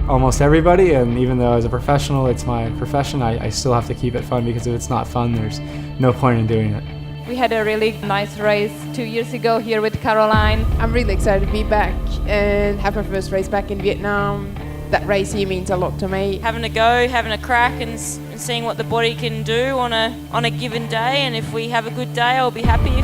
almost everybody, and even though as a professional it's my profession, I still have to keep it fun, because if it's not fun, there's no point in doing it. We had a really nice race 2 years ago here with Caroline. I'm really excited to be back and have my first race back in Vietnam. That race here means a lot to me. Having a go, having a crack, and seeing what the body can do on a given day, and if we have a good day, I'll be happy.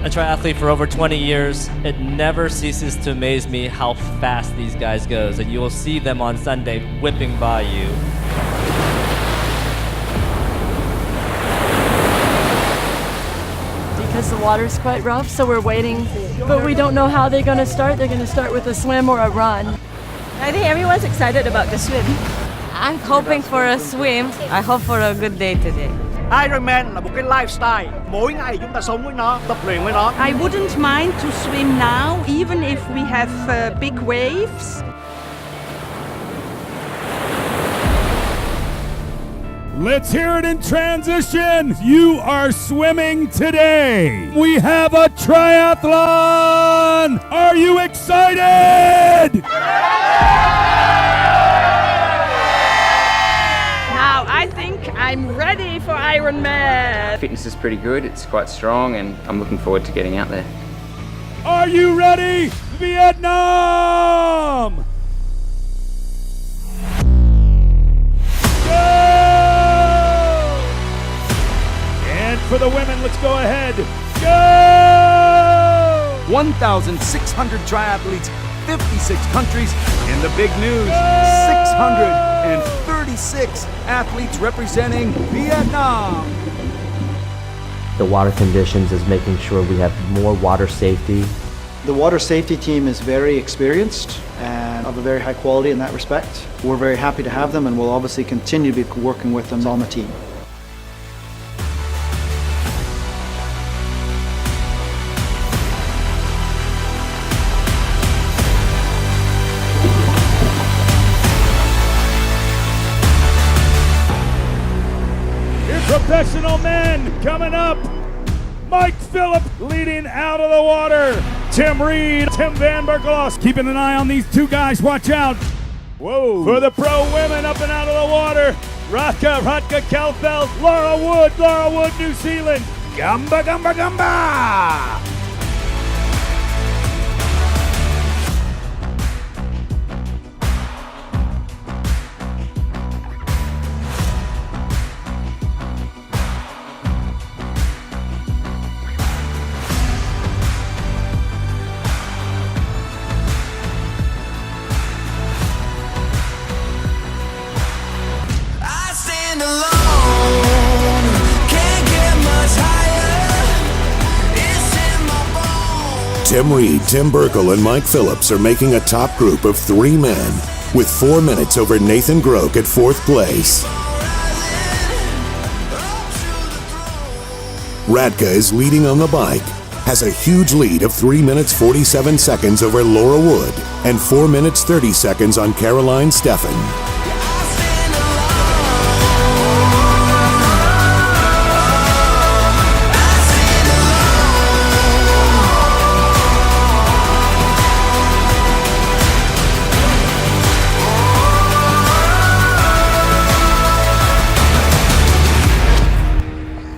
A triathlete for over 20 years, it never ceases to amaze me how fast these guys goes, and you will see them on Sunday whipping by you. Because the water's quite rough, so we're waiting, but we don't know how they're going to start. They're going to start with a swim or a run. I think everyone's excited about the swim. I'm hoping for a swim. I hope for a good day today. Ironman là một cái lifestyle. Mỗi ngày chúng ta sống với nó, tập luyện với nó. I wouldn't mind to swim now, even if we have big waves. Let's hear it in transition. You are swimming today. We have a triathlon. Are you excited? Now I think I'm ready for Ironman. Fitness is pretty good. It's quite strong, and I'm looking forward to getting out there. Are you ready, Vietnam? For the women, let's go ahead. Go! 1,600 triathletes, 56 countries, and the big news, 636 athletes representing Vietnam. The water conditions is making sure we have more water safety. The water safety team is very experienced and of a very high quality in that respect. We're very happy to have them, and we'll obviously continue to be working with them on the team. Professional men coming up. Mike Phillips leading out of the water. Tim Reed, Tim Van Berkelos. Keeping an eye on these two guys. Watch out. Whoa. For the pro women up and out of the water. Radka Kelfeld, Laura Wood, New Zealand. Gamba, gamba, gamba. Tim Reed, Tim Berkel, and Mike Phillips are making a top group of 3 men with 4 minutes over Nathan Groke at 4th place. Radka is leading on the bike, has a huge lead of 3 minutes 47 seconds over Laura Wood and 4 minutes 30 seconds on Caroline Steffen.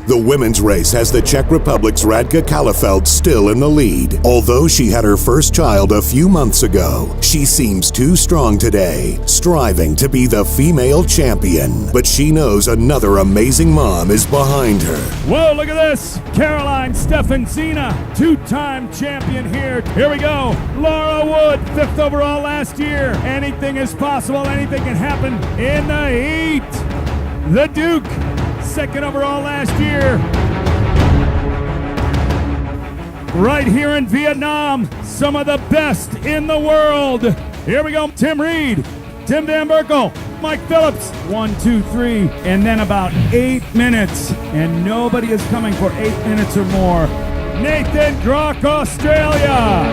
The women's race has the Czech Republic's Radka Kalefeld still in the lead. Although she had her first child a few months ago, she seems too strong today, striving to be the female champion. But she knows another amazing mom is behind her. Whoa, look at this. Caroline Steffen Zena, 2-time champion here. Here we go. Laura Wood, 5th overall last year. Anything is possible. Anything can happen in the heat. The Duke, 2nd overall last year. Right here in Vietnam, some of the best in the world. Here we go, Tim Reed, Tim Van Berkel, Mike Phillips, 1, 2, 3, and then about 8 minutes. And nobody is coming for 8 minutes or more. Nathan Groke, Australia.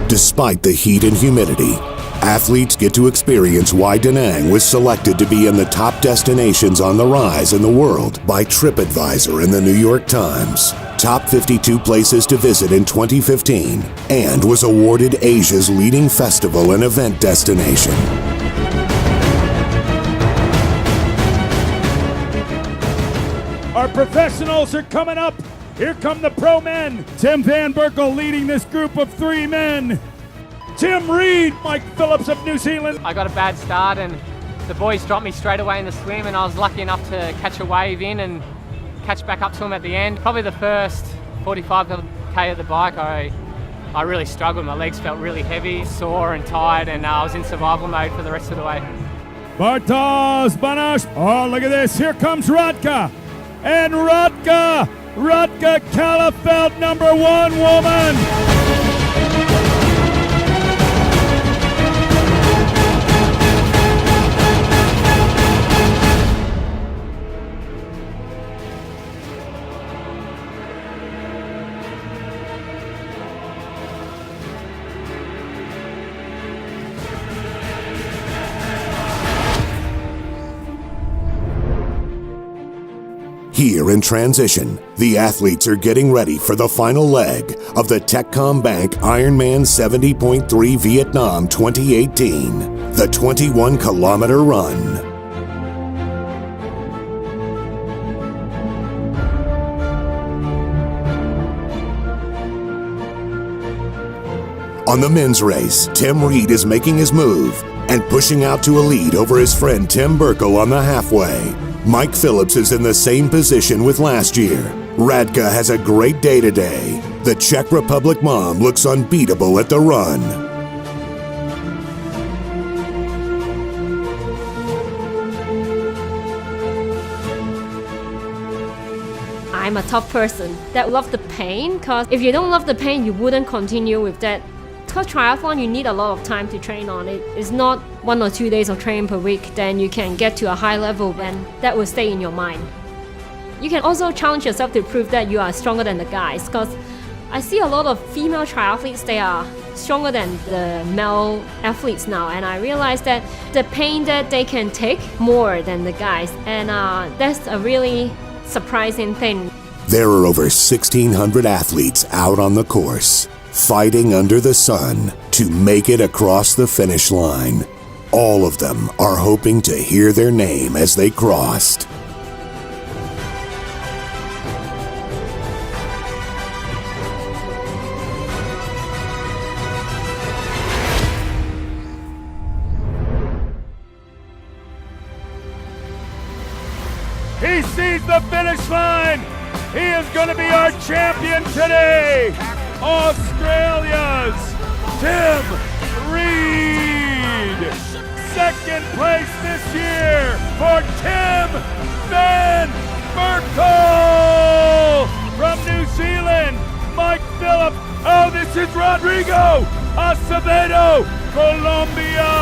Despite the heat and humidity, athletes get to experience why Da Nang was selected to be in the top destinations on the rise in the world by TripAdvisor and the New York Times. top 52 places to visit in 2015, and was awarded Asia's leading festival and event destination. Our professionals are coming up. Here come the pro men. Tim Van Berkel leading this group of 3 men. Tim Reed, Mike Phillips of New Zealand. I got a bad start and the boys dropped me straight away in the swim, and I was lucky enough to catch a wave in and catch back up to them at the end. Probably the first 45k of the bike, I really struggled. My legs felt really heavy, sore and tired, and I was in survival mode for the rest of the way. Bartosz Banash. Oh, look at this. Here comes Radka. And Radka Kalefeld, #1 woman. Here in transition, the athletes are getting ready for the final leg of the TECHCOMBANK IRONMAN 70.3 Viet Nam 2018, the 21-kilometer run. On the men's race, Tim Reed is making his move and pushing out to a lead over his friend Tim Berkel on the halfway. Mike Phillips is in the same position with last year. Radka has a great day today. The Czech Republic mom looks unbeatable at the run. I'm a tough person that loves the pain, because if you don't love the pain, you wouldn't continue with that. Because triathlon, you need a lot of time to train on it. It's not 1 or 2 days of training per week, then you can get to a high level and that will stay in your mind. You can also challenge yourself to prove that you are stronger than the guys, because I see a lot of female triathletes, they are stronger than the male athletes now, and I realize that the pain that they can take more than the guys, and that's a really surprising thing. There are over 1,600 athletes out on the course, fighting under the sun to make it across the finish line. All of them are hoping to hear their name as they crossed. He sees the finish line. He is going to be our champion today. Australia's Tim Reed. Second place this year for Tim Van Berkel. From New Zealand, Mike Phillips. Oh, this is Rodrigo Acevedo, Colombia.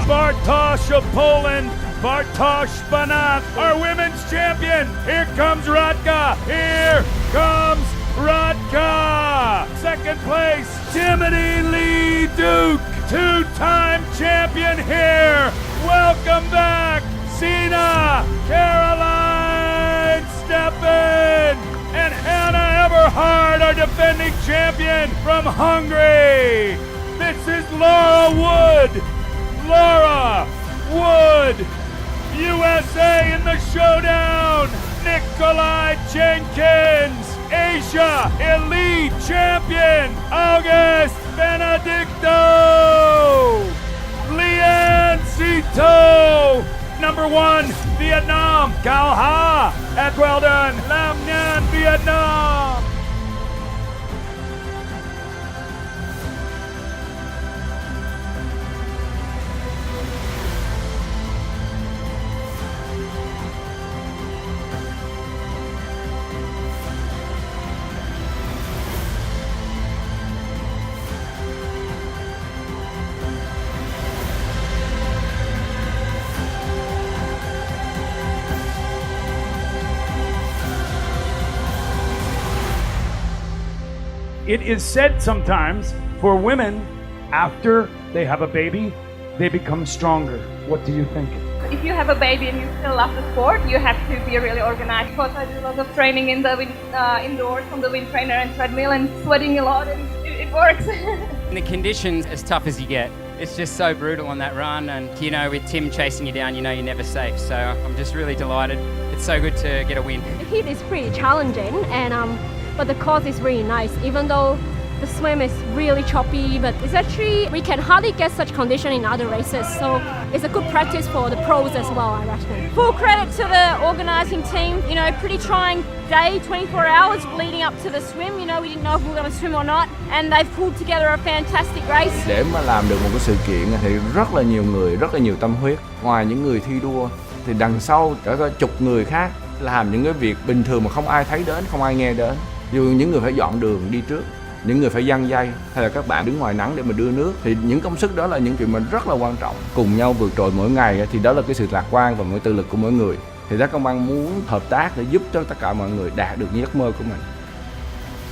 Bartosz of Poland. Bartosz Banat, our women's champion. Here comes Radka. Here comes Radka. Second place, Timothy Lee Duke, two-time champion here. Welcome back, Sina, Caroline Steffen, and Hannah Eberhard, our defending champion from Hungary. This is Laura Wood. Laura Wood. USA in the showdown. Nikolai Jenkins, Asia Elite Champion, August Benedicto, Lian Zito, #1, Vietnam, Cao Ha, at well done, Lam Nhan, Vietnam. It is said sometimes for women, after they have a baby, they become stronger. What do you think? If you have a baby and you still love the sport, you have to be really organized. Because I do a lot of training in the indoors on the wind trainer and treadmill and sweating a lot, and it works. The conditions as tough as you get. It's just so brutal on that run, and you know, with Tim chasing you down, you know you're never safe. So I'm just really delighted. It's so good to get a win. The heat is pretty challenging, and but the course is really nice. Even though the swim is really choppy, but it's actually, we can hardly get such condition in other races, so it's a good practice for the pros as well, I reckon. Full credit to the organising team. You know, pretty trying day, 24 hours leading up to the swim. You know, we didn't know if we were going to swim or not, and they've pulled together a fantastic race. Để mà làm được một cái sự kiện thì rất là nhiều người, rất là nhiều tâm huyết. Ngoài những người thi đua thì đằng sau đã có chục người khác làm những cái việc bình thường mà không ai thấy đến, không ai nghe đến. Dù những người phải dọn đường đi trước, những người phải giăng dây, hay là các bạn đứng ngoài nắng để mà đưa nước, thì những công sức đó là những chuyện mà rất là quan trọng. Cùng nhau vượt trội mỗi ngày thì đó là cái sự lạc quan và mỗi tự lực của mỗi người. Thì TECHCOMBANK muốn hợp tác để giúp cho tất cả mọi người đạt được những giấc mơ của mình.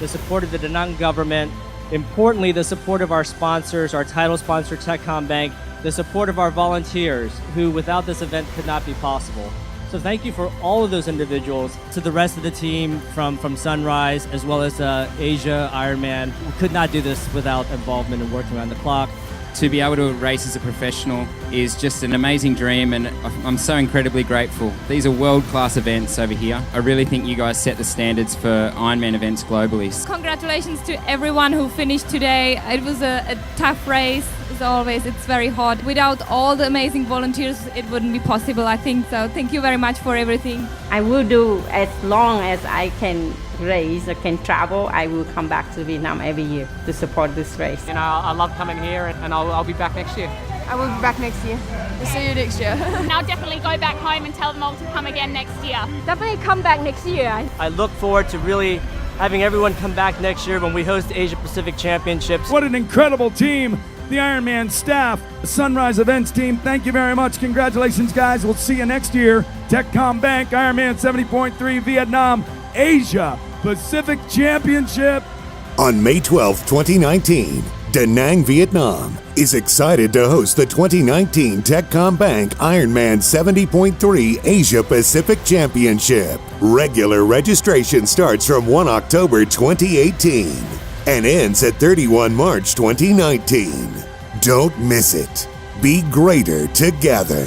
The support of the Da Nang government, importantly the support of our sponsors, our title sponsor TECHCOMBANK, the support of our volunteers, who without this event could not be possible. So thank you for all of those individuals. To the rest of the team from Sunrise, as well as Asia, Ironman, we could not do this without involvement and working around the clock. To be able to race as a professional is just an amazing dream, and I'm so incredibly grateful. These are world-class events over here. I really think you guys set the standards for Ironman events globally. Congratulations to everyone who finished today. It was a tough race. As always, it's very hot. Without all the amazing volunteers, it wouldn't be possible, I think. So thank you very much for everything. I will do as long as I can race or can travel. I will come back to Vietnam every year to support this race. You know, I love coming here, and I'll be back next year. I will be back next year. We'll see you next year. And I'll definitely go back home and tell them all to come again next year. Definitely come back next year. I look forward to really having everyone come back next year when we host the Asia Pacific Championships. What an incredible team. The Ironman staff, the Sunrise Events team, thank you very much. Congratulations, guys. We'll see you next year. TECHCOMBANK IRONMAN 70.3 Viet Nam Asia Pacific Championship. On May 12, 2019, Da Nang, Vietnam is excited to host the 2019 TECHCOMBANK IRONMAN 70.3 Asia Pacific Championship. Regular registration starts from 1 October 2018 and ends at 31 March 2019. Don't miss it. Be greater together.